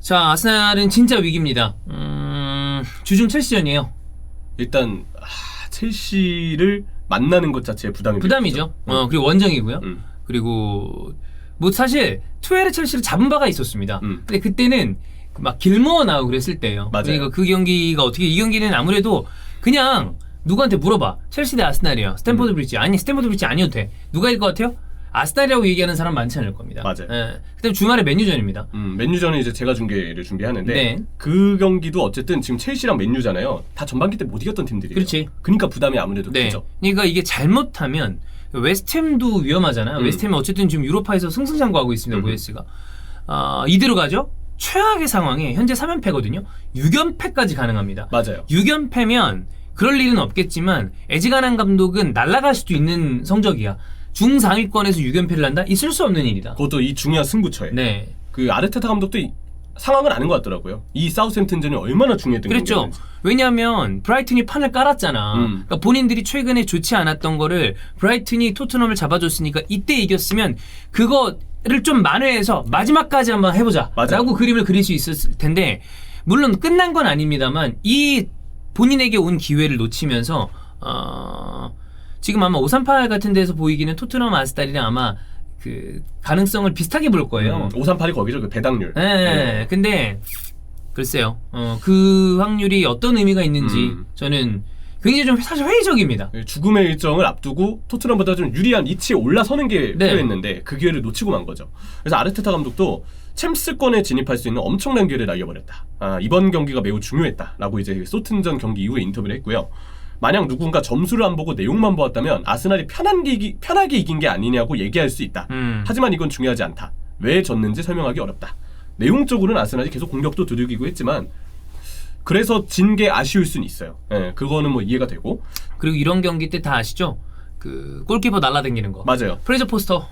자, 아스날은 진짜 위기입니다. 주중 첼시전이에요. 일단 첼시를 만나는 것 자체에 부담이죠. 그리고 원정이고요. 그리고 뭐 사실 투엘의 첼시를 잡은 바가 있었습니다. 근데 그때는 막 길모어 나오고 그랬을 때예요. 맞아요. 그러니까 그 경기가 어떻게, 이 경기는 아무래도 그냥 누구한테 물어봐. 첼시 대 아스날이에요. 스탠포드 브리지. 아니, 스탠포드 브리지 아니어도 돼. 누가 이길 것 같아요? 아스날이라고 얘기하는 사람 많지 않을 겁니다. 맞아요. 예. 그다음 주말에 맨유전입니다. 맨유전은 이제 제가 중계를 준비하는데 네. 그 경기도 어쨌든 지금 첼시랑 맨유잖아요. 다 전반기 때 못 이겼던 팀들이에요. 그렇지. 그러니까 부담이 아무래도 네. 크죠. 그러니까 이게 잘못하면 웨스트햄도 위험하잖아요. 웨스트햄은 어쨌든 지금 유로파에서 승승장구하고 있습니다. 모예스가. 이대로 가죠. 최악의 상황에 현재 3연패거든요. 6연패까지 가능합니다. 맞아요. 6연패면 그럴 일은 없겠지만 에지가난 감독은 날아갈 수도 있는 성적이야. 중상위권에서 6연패를 한다? 있을 수 없는 일이다. 그것도 이 중요한 승부처에. 네. 그 아르테타 감독도 상황을 아는 것 같더라고요. 이 사우샘튼전이 얼마나 중요했던 그랬죠. 경기였는지. 왜냐하면 브라이튼이 판을 깔았잖아. 그러니까 본인들이 최근에 좋지 않았던 거를 브라이튼이 토트넘을 잡아줬으니까 이때 이겼으면 그거를 좀 만회해서 마지막까지 한번 해보자 라고 그림을 그릴 수 있었을 텐데, 물론 끝난 건 아닙니다만 이 본인에게 온 기회를 놓치면서 지금 아마 538 같은 데서 보이기는 토트넘 아스날이랑 아마 그 가능성을 비슷하게 볼 거예요. 538이 거기죠. 그 배당률. 네. 근데 글쎄요. 그 확률이 어떤 의미가 있는지 저는 굉장히 좀 사실 회의적입니다. 죽음의 일정을 앞두고 토트넘보다 좀 유리한 위치에 올라서는 게 필요했는데 그 기회를 놓치고 만 거죠. 그래서 아르테타 감독도 챔스권에 진입할 수 있는 엄청난 기회를 날려버렸다. 이번 경기가 매우 중요했다라고 이제 소튼전 경기 이후에 인터뷰를 했고요. 만약 누군가 점수를 안 보고 내용만 보았다면 아스날이 편하게 이긴 게 아니냐고 얘기할 수 있다. 하지만 이건 중요하지 않다. 왜 졌는지 설명하기 어렵다. 내용적으로는 아스날이 계속 공격도 두들기고 했지만 그래서 진 게 아쉬울 수는 있어요. 예, 그거는 뭐 이해가 되고. 그리고 이런 경기 때 다 아시죠? 그 골키퍼 날라다니는 거. 맞아요. 프레저 포스터.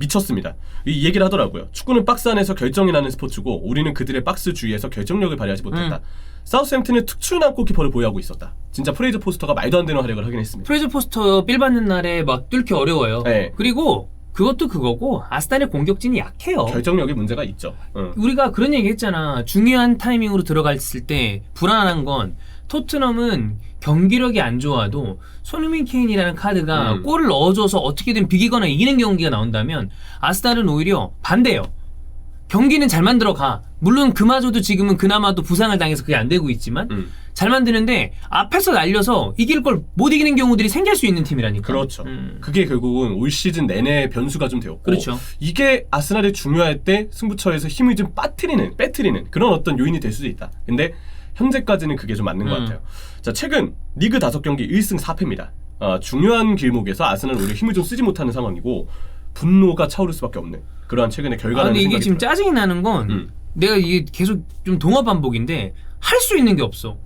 미쳤습니다. 이 얘기를 하더라고요. 축구는 박스 안에서 결정이 나는 스포츠고 우리는 그들의 박스 주위에서 결정력을 발휘하지 못했다. 사우스햄튼은 특출난 골키퍼를 보유하고 있었다. 진짜 프레이저 포스터가 말도 안 되는 활약을 하긴 했습니다. 프레저 포스터 삘 받는 날에 막 뚫기 어려워요. 네. 그리고 그것도 그거고 아스날의 공격진이 약해요. 결정력에 문제가 있죠. 우리가 그런 얘기 했잖아. 중요한 타이밍으로 들어갔을 때 불안한 건 토트넘은 경기력이 안 좋아도 손흥민 케인이라는 카드가 골을 넣어줘서 어떻게든 비기거나 이기는 경기가 나온다면 아스날은 오히려 반대예요. 경기는 잘 만들어가. 물론 그마저도 지금은 그나마도 부상을 당해서 그게 안 되고 있지만 잘 만드는데 앞에서 날려서 이길 걸 못 이기는 경우들이 생길 수 있는 팀이라니까. 그렇죠. 그게 결국은 올 시즌 내내 변수가 좀 되었고, 그렇죠. 이게 아스날이 중요할 때 승부처에서 힘을 좀 빼트리는 그런 어떤 요인이 될 수도 있다. 근데 현재까지는 그게 좀 맞는 것 같아요. 자, 최근 리그 5경기 1승 4패입니다. 중요한 길목에서 아스날은 오히려 힘을 좀 쓰지 못하는 상황이고 분노가 차오를 수밖에 없는 그러한 최근의 결과라는 근데 생각이 이게 지금 들어요. 짜증이 나는 건 내가 이게 계속 좀 동화 반복인데 할 수 있는 게 없어.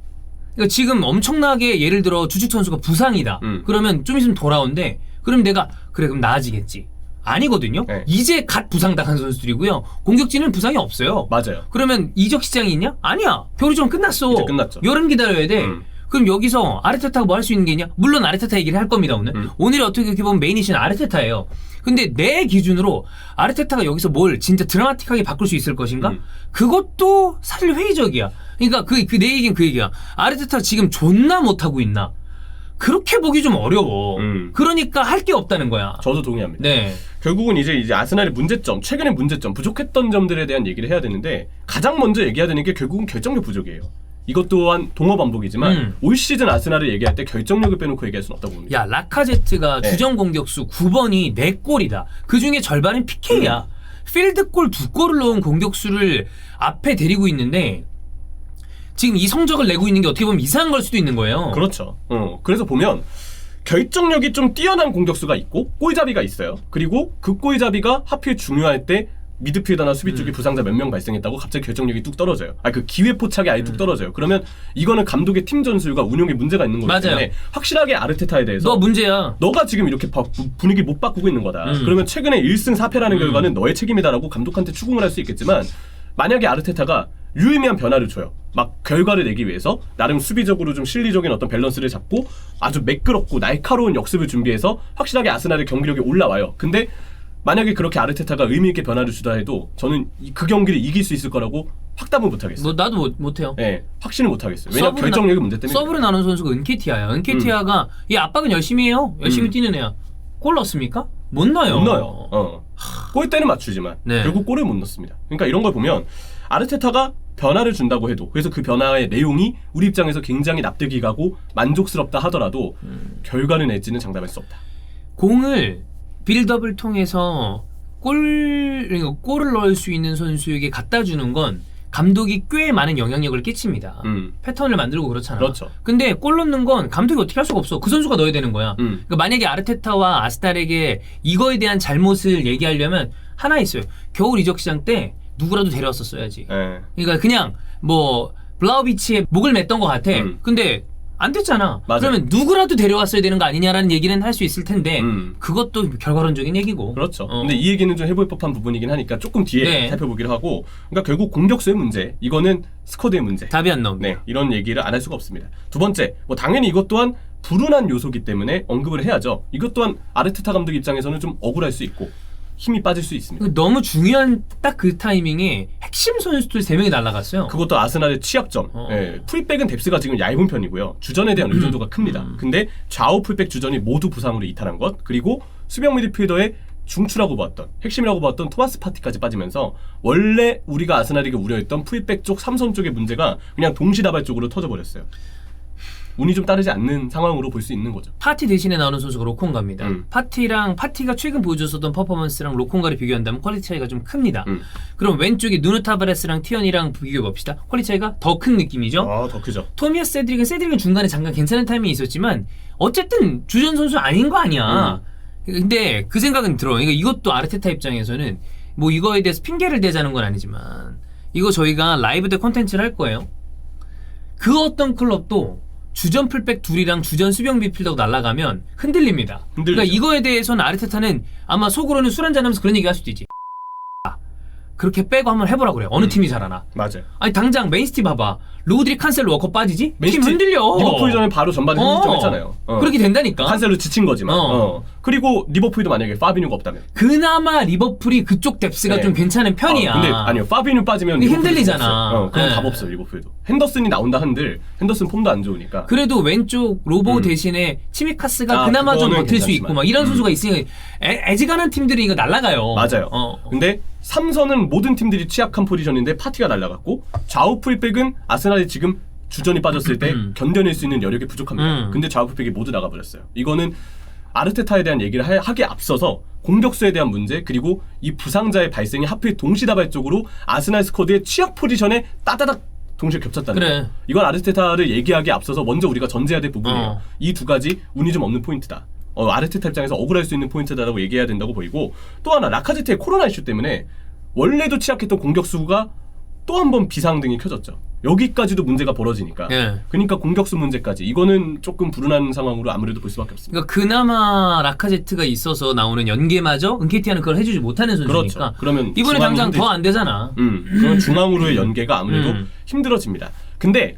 그러니까 지금 엄청나게 예를 들어 주축 선수가 부상이다. 그러면 좀 있으면 돌아온대. 그럼 내가 그래 그럼 나아지겠지. 아니거든요. 네. 이제 갓 부상당한 선수들이고요. 공격진은 부상이 없어요. 맞아요. 그러면 이적 시장이 있냐? 아니야. 겨울이전 끝났어. 이제 끝났죠. 여름 기다려야 돼. 그럼 여기서 아르테타가 뭐 할 수 있는 게 있냐? 물론 아르테타 얘기를 할 겁니다 오늘. 오늘이 어떻게 보면 메인 이슈는 아르테타예요. 근데 내 기준으로 아르테타가 여기서 뭘 진짜 드라마틱하게 바꿀 수 있을 것인가? 그것도 사실 회의적이야. 그러니까 내 얘기는 그 얘기야. 아르테타가 지금 존나 못하고 있나? 그렇게 보기 좀 어려워. 그러니까 할 게 없다는 거야. 저도 동의합니다. 네. 결국은 이제 아스날의 문제점, 최근의 문제점, 부족했던 점들에 대한 얘기를 해야 되는데 가장 먼저 얘기해야 되는 게 결국은 결정력 부족이에요. 이것 또한 동어 반복이지만 올 시즌 아스날을 얘기할 때 결정력을 빼놓고 얘기할 수는 없다고 봅니다. 야, 라카제트가 주전 공격수 9번이 4골이다. 그중에 절반은 PK야. 필드골 2골을 넣은 공격수를 앞에 데리고 있는데 지금 이 성적을 내고 있는 게 어떻게 보면 이상한 걸 수도 있는 거예요. 그렇죠. 그래서 보면 결정력이 좀 뛰어난 공격수가 있고 골잡이가 있어요. 그리고 그 골잡이가 하필 중요할 때 미드필더나 수비 쪽에 부상자 몇 명 발생했다고 갑자기 결정력이 뚝 떨어져요. 그 기회 포착이 아예 뚝 떨어져요. 그러면 이거는 감독의 팀 전술과 운영에 문제가 있는 거기 때문에 확실하게 아르테타에 대해서 너 문제야. 너가 지금 이렇게 분위기 못 바꾸고 있는 거다. 그러면 최근에 1승 4패라는 결과는 너의 책임이다라고 감독한테 추궁을 할 수 있겠지만 만약에 아르테타가 유의미한 변화를 줘요. 막 결과를 내기 위해서 나름 수비적으로 좀 실리적인 어떤 밸런스를 잡고 아주 매끄럽고 날카로운 역습을 준비해서 확실하게 아스날의 경기력이 올라와요. 근데 만약에 그렇게 아르테타가 의미 있게 변화를 주다 해도 저는 그 경기를 이길 수 있을 거라고 확답은 못하겠어요. 뭐 나도 못해요. 네, 확신을 못하겠어요. 왜냐면 결정력이 문제 때문에. 서브를 나눈 선수가 은케티아야. 은케티아가 얘 압박은 열심히 해요. 열심히 뛰는 애야. 골 넣었습니까? 못 넣어요. 못 넣어요. 골대는 맞추지만 네. 결국 골을 못 넣습니다. 그러니까 이런 걸 보면 아르테타가 변화를 준다고 해도, 그래서 그 변화의 내용이 우리 입장에서 굉장히 납득이 가고 만족스럽다 하더라도 결과를 낼지는 장담할 수 없다. 공을 빌드업을 통해서 골을 넣을 수 있는 선수에게 갖다 주는 건 감독이 꽤 많은 영향력을 끼칩니다. 패턴을 만들고 그렇잖아. 그렇죠. 근데 골 넣는 건 감독이 어떻게 할 수가 없어. 그 선수가 넣어야 되는 거야. 그러니까 만약에 아르테타와 아스날에게 이거에 대한 잘못을 얘기하려면 하나 있어요. 겨울 이적 시장 때 누구라도 데려왔었어야지. 네. 그러니까 그냥 뭐 블라우비치의 목을 맸던 것 같아. 근데 안 됐잖아. 맞아요. 그러면 누구라도 데려왔어야 되는 거 아니냐라는 얘기는 할 수 있을 텐데 그것도 결과론적인 얘기고. 그렇죠. 근데 이 얘기는 좀 해볼 법한 부분이긴 하니까 조금 뒤에 네. 살펴보기로 하고, 그러니까 결국 공격수의 문제, 이거는 스쿼드의 문제. 답이 안 나옵니다. 네, 이런 얘기를 안 할 수가 없습니다. 두 번째, 뭐 당연히 이것 또한 불운한 요소기 때문에 언급을 해야죠. 이것 또한 아르테타 감독 입장에서는 좀 억울할 수 있고 힘이 빠질 수 있습니다. 너무 중요한 딱 그 타이밍에 핵심 선수들 3명이 날아갔어요. 그것도 아스날의 취약점. 예, 풀백은 뎁스가 지금 얇은 편이고요. 주전에 대한 의존도가 큽니다. 근데 좌우 풀백 주전이 모두 부상으로 이탈한 것, 그리고 수비형 미드필더의 중추라고 봤던, 핵심이라고 봤던 토마스 파티까지 빠지면서 원래 우리가 아스날에게 우려했던 풀백 쪽 3선 쪽의 문제가 그냥 동시다발적으로 터져버렸어요. 운이 좀 따르지 않는 상황으로 볼 수 있는 거죠. 파티 대신에 나오는 선수가 로콩가입니다. 파티가 최근 보여줬었던 퍼포먼스랑 로콩가를 비교한다면 퀄리티 차이가 좀 큽니다. 그럼 왼쪽에 누누 타바레스랑 티언이랑 비교해 봅시다. 퀄리티 차이가 더 큰 느낌이죠. 아, 더 크죠. 토미아스 세드릭은 중간에 잠깐 괜찮은 타이밍이 있었지만 어쨌든 주전 선수 아닌 거 아니야. 근데 그 생각은 들어. 그러니까 이것도 아르테타 입장에서는 뭐 이거에 대해서 핑계를 대자는 건 아니지만 이거 저희가 라이브 대 콘텐츠를 할 거예요. 그 어떤 클럽도 주전 풀백 둘이랑 주전 수비형 미필더가 날아가면 흔들립니다. 그러니까 이거에 대해서는 아르테타는 아마 속으로는 술 한잔하면서 그런 얘기 할 수도 있지. 그렇게 빼고 한번 해보라고 그래. 어느 팀이 잘하나. 맞아요. 아니 당장 맨시티 봐봐. 로드리, 칸셀로, 워커 빠지지? 팀 흔들려. 리버풀 전에 바로 전반에 흔들렸잖아요. 그렇게 된다니까. 칸셀로 지친 거지만. 그리고 리버풀도 만약에 파비뉴가 없다면. 그나마 리버풀이 그쪽 뎁스가 좀 괜찮은 편이야. 근데 아니요. 파비뉴 빠지면 흔들리잖아. 그건 답 없어요. 리버풀도. 핸더슨이 나온다 한들 핸더슨 폼도 안 좋으니까. 그래도 왼쪽 로보 대신에 치미카스가 그나마 좀 버틸 수 있고 막 이런 선수가 있으니 애지간한 팀들이 이거 날아가요. 맞아요. 근데 3선은 모든 팀들이 취약한 포지션인데 파티가 날아갔고, 좌우 풀백은 아스날이 지금 주전이 빠졌을 때 견뎌낼 수 있는 여력이 부족합니다. 근데 좌우 풀백이 모두 나가버렸어요. 이거는 아르테타에 대한 얘기를 하기에 앞서서 공격수에 대한 문제, 그리고 이 부상자의 발생이 하필 동시다발적으로 아스날 스쿼드의 취약 포지션에 따다닥 동시에 겹쳤다는 거예요. 이건 아르테타를 얘기하기에 앞서서 먼저 우리가 전제해야 될 부분이에요. 이 두 가지 운이 좀 없는 포인트다. 아르테타 입장에서 억울할 수 있는 포인트다라고 얘기해야 된다고 보이고, 또 하나 라카제트의 코로나 이슈 때문에 원래도 취약했던 공격수가 또 한 번 비상 등이 켜졌죠. 여기까지도 문제가 벌어지니까. 그러니까 공격수 문제까지, 이거는 조금 불운한 상황으로 아무래도 볼 수밖에 없습니다. 그러니까 그나마 라카제트가 있어서 나오는 연계마저 은케티아는 그걸 해주지 못하는 선수니까. 그렇죠. 그러면 이번에 당장 더 안 되잖아. 그러면 중앙으로의 연계가 아무래도 힘들어집니다. 근데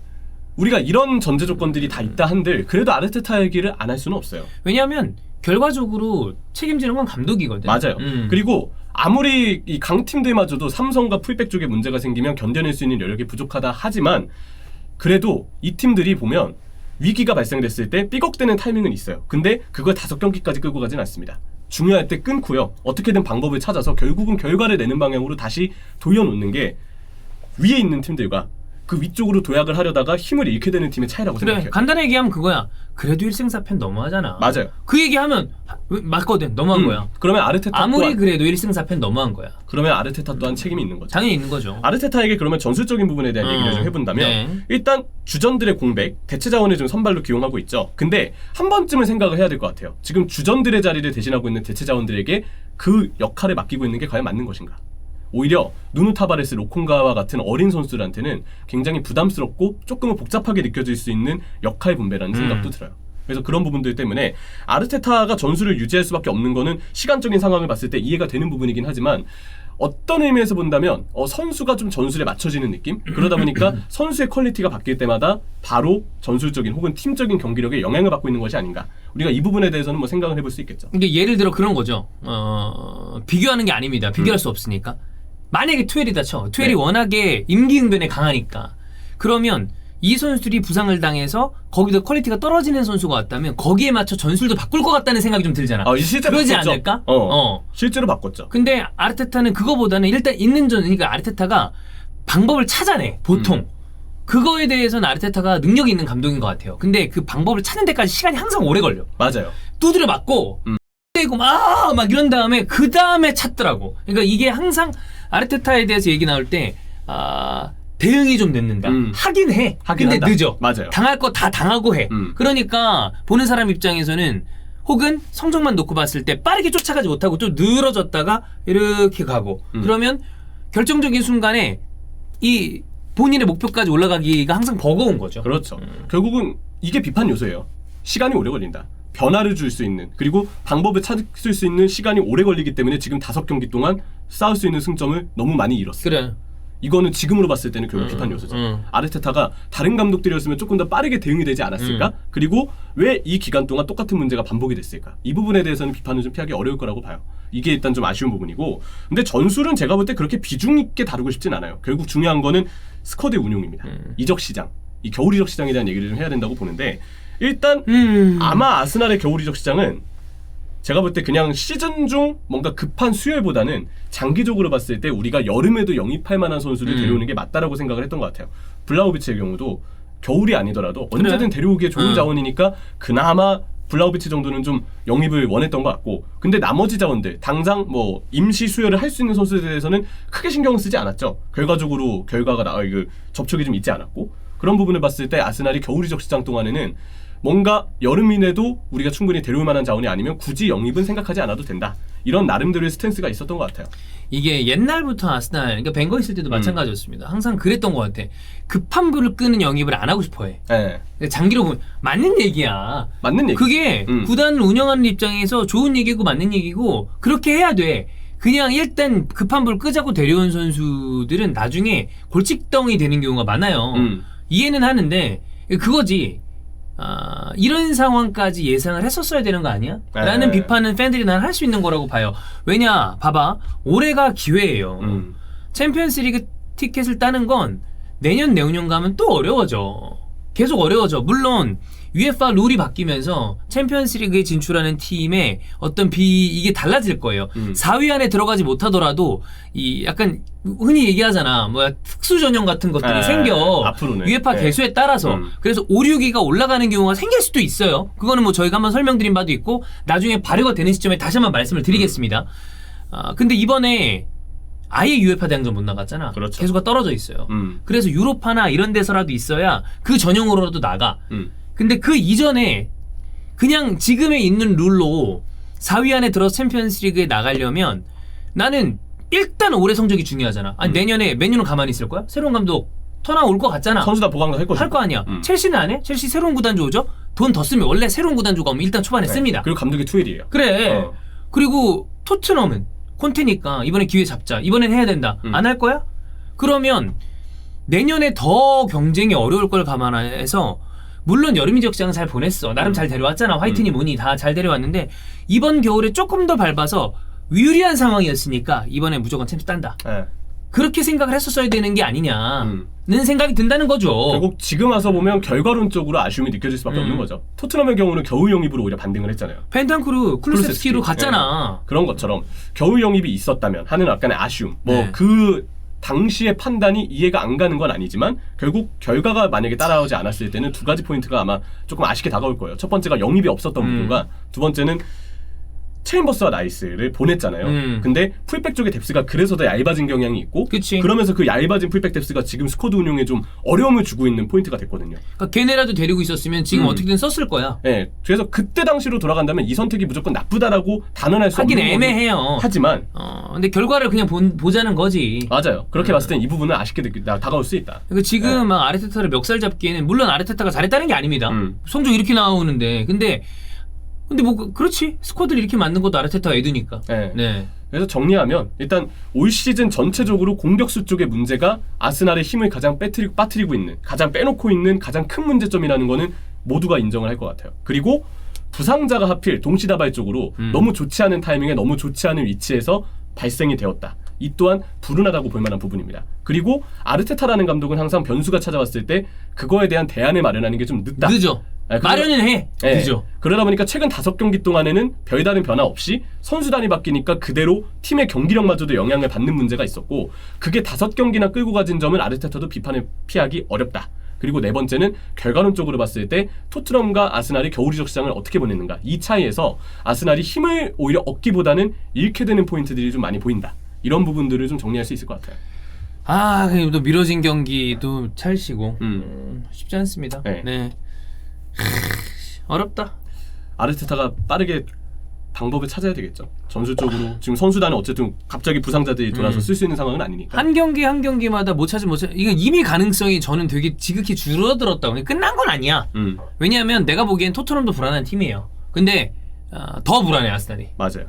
우리가 이런 전제 조건들이 다 있다 한들 그래도 아르테타 얘기를 안 할 수는 없어요. 왜냐하면 결과적으로 책임지는 건 감독이거든. 맞아요. 그리고 아무리 이 강팀들마저도 삼성과 풀백 쪽에 문제가 생기면 견뎌낼 수 있는 여력이 부족하다 하지만, 그래도 이 팀들이 보면 위기가 발생됐을 때 삐걱대는 타이밍은 있어요. 근데 그걸 5경기까지 끌고 가진 않습니다. 중요할 때 끊고요. 어떻게든 방법을 찾아서 결국은 결과를 내는 방향으로 다시 돌려놓는 게 위에 있는 팀들과 그 위쪽으로 도약을 하려다가 힘을 잃게 되는 팀의 차이라고 생각해요. 간단하게 얘기하면 그거야. 그래도 1승 4패는 너무하잖아. 맞아요. 그 얘기하면 맞거든. 너무한 거야. 그러면 아르테타 아무리 또한, 그래도 1승 4패는 너무한 거야. 그러면 아르테타 또한 책임이 있는 거죠. 당연히 있는 거죠. 아르테타에게 그러면 전술적인 부분에 대한 얘기를 좀 해본다면 일단 주전들의 공백, 대체 자원을 좀 선발로 기용하고 있죠. 근데 한 번쯤은 생각을 해야 될 것 같아요. 지금 주전들의 자리를 대신하고 있는 대체 자원들에게 그 역할을 맡기고 있는 게 과연 맞는 것인가. 오히려 누누 타바레스, 로콩가와 같은 어린 선수들한테는 굉장히 부담스럽고 조금은 복잡하게 느껴질 수 있는 역할 분배라는 생각도 들어요. 그래서 그런 부분들 때문에 아르테타가 전술을 유지할 수밖에 없는 거는 시간적인 상황을 봤을 때 이해가 되는 부분이긴 하지만 어떤 의미에서 본다면 선수가 좀 전술에 맞춰지는 느낌? 그러다 보니까 선수의 퀄리티가 바뀔 때마다 바로 전술적인 혹은 팀적인 경기력에 영향을 받고 있는 것이 아닌가. 우리가 이 부분에 대해서는 뭐 생각을 해볼 수 있겠죠. 이게 예를 들어 그런 거죠. 비교하는 게 아닙니다. 비교할 수 없으니까. 만약에 투엘이다 쳐. 투엘이 네. 워낙에 임기응변에 강하니까. 그러면 이 선수들이 부상을 당해서 거기도 퀄리티가 떨어지는 선수가 왔다면 거기에 맞춰 전술도 바꿀 것 같다는 생각이 좀 들잖아. 실제로 그러지 바꿨죠. 않을까? 실제로 바꿨죠. 근데 아르테타는 그거보다는 일단 있는 그러니까 아르테타가 방법을 찾아내 보통. 그거에 대해서는 아르테타가 능력이 있는 감독인 것 같아요. 근데 그 방법을 찾는 데까지 시간이 항상 오래 걸려. 맞아요. 두드려 맞고 떼고 막 이런 다음에 그 다음에 찾더라고. 그러니까 이게 항상 아르테타에 대해서 얘기 나올 때 대응이 좀 늦는다. 하긴 해. 하긴 근데 한다. 늦어. 맞아요. 당할 거 다 당하고 해. 그러니까 보는 사람 입장에서는 혹은 성적만 놓고 봤을 때 빠르게 쫓아가지 못하고 좀 늘어졌다가 이렇게 가고 그러면 결정적인 순간에 이 본인의 목표까지 올라가기가 항상 버거운 거죠. 그렇죠. 결국은 이게 비판 요소예요. 시간이 오래 걸린다. 변화를 줄 수 있는 그리고 방법을 찾을 수 있는 시간이 오래 걸리기 때문에 지금 5경기 동안 쌓을 수 있는 승점을 너무 많이 잃었어요. 그래. 이거는 지금으로 봤을 때는 결국 비판 요소죠. 아르테타가 다른 감독들이었으면 조금 더 빠르게 대응이 되지 않았을까? 그리고 왜 이 기간 동안 똑같은 문제가 반복이 됐을까? 이 부분에 대해서는 비판을 좀 피하기 어려울 거라고 봐요. 이게 일단 좀 아쉬운 부분이고 근데 전술은 제가 볼 때 그렇게 비중 있게 다루고 싶진 않아요. 결국 중요한 거는 스쿼드 운용입니다. 이적 시장, 이 겨울 이적 시장에 대한 얘기를 좀 해야 된다고 보는데 일단 아마 아스날의 겨울 이적 시장은 제가 볼 때 그냥 시즌 중 뭔가 급한 수혈보다는 장기적으로 봤을 때 우리가 여름에도 영입할 만한 선수를 데려오는 게 맞다라고 생각을 했던 것 같아요. 블라우비치의 경우도 겨울이 아니더라도 언제든 데려오기에 좋은 자원이니까 그나마 블라우비치 정도는 좀 영입을 원했던 것 같고 근데 나머지 자원들 당장 뭐 임시 수혈을 할 수 있는 선수들에 대해서는 크게 신경을 쓰지 않았죠. 결과적으로 결과가 접촉이 좀 있지 않았고 그런 부분을 봤을 때 아스날이 겨울 이적 시장 동안에는 뭔가 여름이내도 우리가 충분히 데려올 만한 자원이 아니면 굳이 영입은 생각하지 않아도 된다. 이런 나름대로의 스탠스가 있었던 것 같아요. 이게 옛날부터 아스날, 그러니까 벵거 있을 때도 마찬가지였습니다. 항상 그랬던 것 같아. 급한 불을 끄는 영입을 안 하고 싶어해. 네. 장기로 보면 맞는 얘기야. 맞는 얘기. 그게 구단을 운영하는 입장에서 좋은 얘기고 맞는 얘기고 그렇게 해야 돼. 그냥 일단 급한 불 끄자고 데려온 선수들은 나중에 골칫덩이 되는 경우가 많아요. 이해는 하는데 그거지. 이런 상황까지 예상을 했었어야 되는 거 아니야? 라는 비판은 팬들이 난 할 수 있는 거라고 봐요. 왜냐, 봐봐. 올해가 기회예요. 챔피언스리그 티켓을 따는 건 내년 내후년 가면 또 어려워져. 계속 어려워져. 물론 UEFA 룰이 바뀌면서 챔피언스리그에 진출하는 팀의 어떤 이게 달라질 거예요. 4위 안에 들어가지 못하더라도 이 약간 흔히 얘기하잖아. 뭐야 특수 전형 같은 것들이 생겨. 앞으로는. UEFA 개수에 따라서. 그래서 5, 6위가 올라가는 경우가 생길 수도 있어요. 그거는 뭐 저희가 한번 설명드린 바도 있고 나중에 발효가 되는 시점에 다시 한번 말씀을 드리겠습니다. 근데 이번에 아예 UEFA 대항전 못 나갔잖아. 그렇죠. 개수가 떨어져 있어요. 그래서 유로파나 이런 데서라도 있어야 그 전형으로라도 나가. 근데 그 이전에 그냥 지금에 있는 룰로 4위 안에 들어서 챔피언스리그에 나가려면 나는 일단 올해 성적이 중요하잖아. 아니 내년에 맨유는 가만히 있을 거야? 새로운 감독 터나 올 것 같잖아. 선수 다 보강을 할 거죠. 할 거 아니야. 첼시는 안 해? 첼시 새로운 구단주 오죠? 돈 더 쓰면 원래 새로운 구단주가 오면 일단 초반에 씁니다. 그리고 감독이 투엘이에요. 그래. 그리고 토트넘은 콘테니까 이번에 기회 잡자. 이번엔 해야 된다. 안 할 거야? 그러면 내년에 더 경쟁이 어려울 걸 감안해서 물론 여름 이적 시장은 잘 보냈어. 나름 잘 데려왔잖아. 화이트니 뭐니 다 잘 데려왔는데 이번 겨울에 조금 더 밟아서 유리한 상황이었으니까 이번에 무조건 챔스 딴다. 그렇게 생각을 했었어야 되는 게 아니냐는 생각이 든다는 거죠. 결국 지금 와서 보면 결과론적으로 아쉬움이 느껴질 수밖에 없는 거죠. 토트넘의 경우는 겨울 영입으로 오히려 반등을 했잖아요. 펜탄쿠르 쿨루세스키로 갔잖아. 그런 것처럼 겨울 영입이 있었다면 하는 약간의 아쉬움. 그 당시의 판단이 이해가 안 가는 건 아니지만 결국 결과가 만약에 따라오지 않았을 때는 두 가지 포인트가 아마 조금 아쉽게 다가올 거예요. 첫 번째가 영입이 없었던 부분과 두 번째는 체인버스와 라이스를 보냈잖아요. 근데 풀백 쪽에 뎁스가 그래서 더 얇아진 경향이 있고 그치. 그러면서 그 얇아진 풀백 뎁스가 지금 스쿼드 운용에 좀 어려움을 주고 있는 포인트가 됐거든요. 그러니까 걔네라도 데리고 있었으면 지금 어떻게든 썼을 거야. 네, 그래서 그때 당시로 돌아간다면 이 선택이 무조건 나쁘다라고 단언할 수 하긴 없는 애매해요. 하지만 근데 결과를 그냥 보자는 거지. 맞아요. 그렇게 봤을 땐 이 부분은 아쉽게 다가올 수 있다. 그러니까 지금 막 아르테타를 멱살 잡기에는 물론 아르테타가 잘했다는 게 아닙니다. 성적 이렇게 나오는데 근데 뭐 그렇지 스쿼드를 이렇게 만든 것도 아르테타가 애두니까. 네. 네. 그래서 정리하면 일단 올 시즌 전체적으로 공격수 쪽의 문제가 아스날의 힘을 가장 빠뜨리고 있는 가장 빼놓고 있는 가장 큰 문제점이라는 거는 모두가 인정을 할 것 같아요. 그리고 부상자가 하필 동시다발적으로 너무 좋지 않은 타이밍에 너무 좋지 않은 위치에서 발생이 되었다. 이 또한 불운하다고 볼 만한 부분입니다. 그리고 아르테타라는 감독은 항상 변수가 찾아왔을 때 그거에 대한 대안을 마련하는 게 좀 늦다. 늦어. 마련은 해. 네. 늦어. 그러다 보니까 최근 5경기 동안에는 별다른 변화 없이 선수단이 바뀌니까 그대로 팀의 경기력마저도 영향을 받는 문제가 있었고 그게 5경기나 끌고 가진 점은 아르테타도 비판을 피하기 어렵다. 그리고 네 번째는 결과론적으로 봤을 때 토트넘과 아스날이 겨울 이적 시장을 어떻게 보냈는가 이 차이에서 아스날이 힘을 오히려 얻기보다는 잃게 되는 포인트들이 좀 많이 보인다. 이런 부분들을 좀 정리할 수 있을 것 같아요. 그리고 또 미뤄진 경기도 찰시고 쉽지 않습니다. 네. 어렵다. 아르테타가 빠르게 방법을 찾아야 되겠죠. 전술적으로 지금 선수단은 어쨌든 갑자기 부상자들이 돌아서 쓸 수 있는 상황은 아니니까. 한 경기마다 못 찾으면 이거 이미 가능성이 저는 되게 지극히 줄어들었다고. 끝난 건 아니야. 왜냐하면 내가 보기엔 토트넘도 불안한 팀이에요. 근데 더 불안해 아스날이. 맞아요.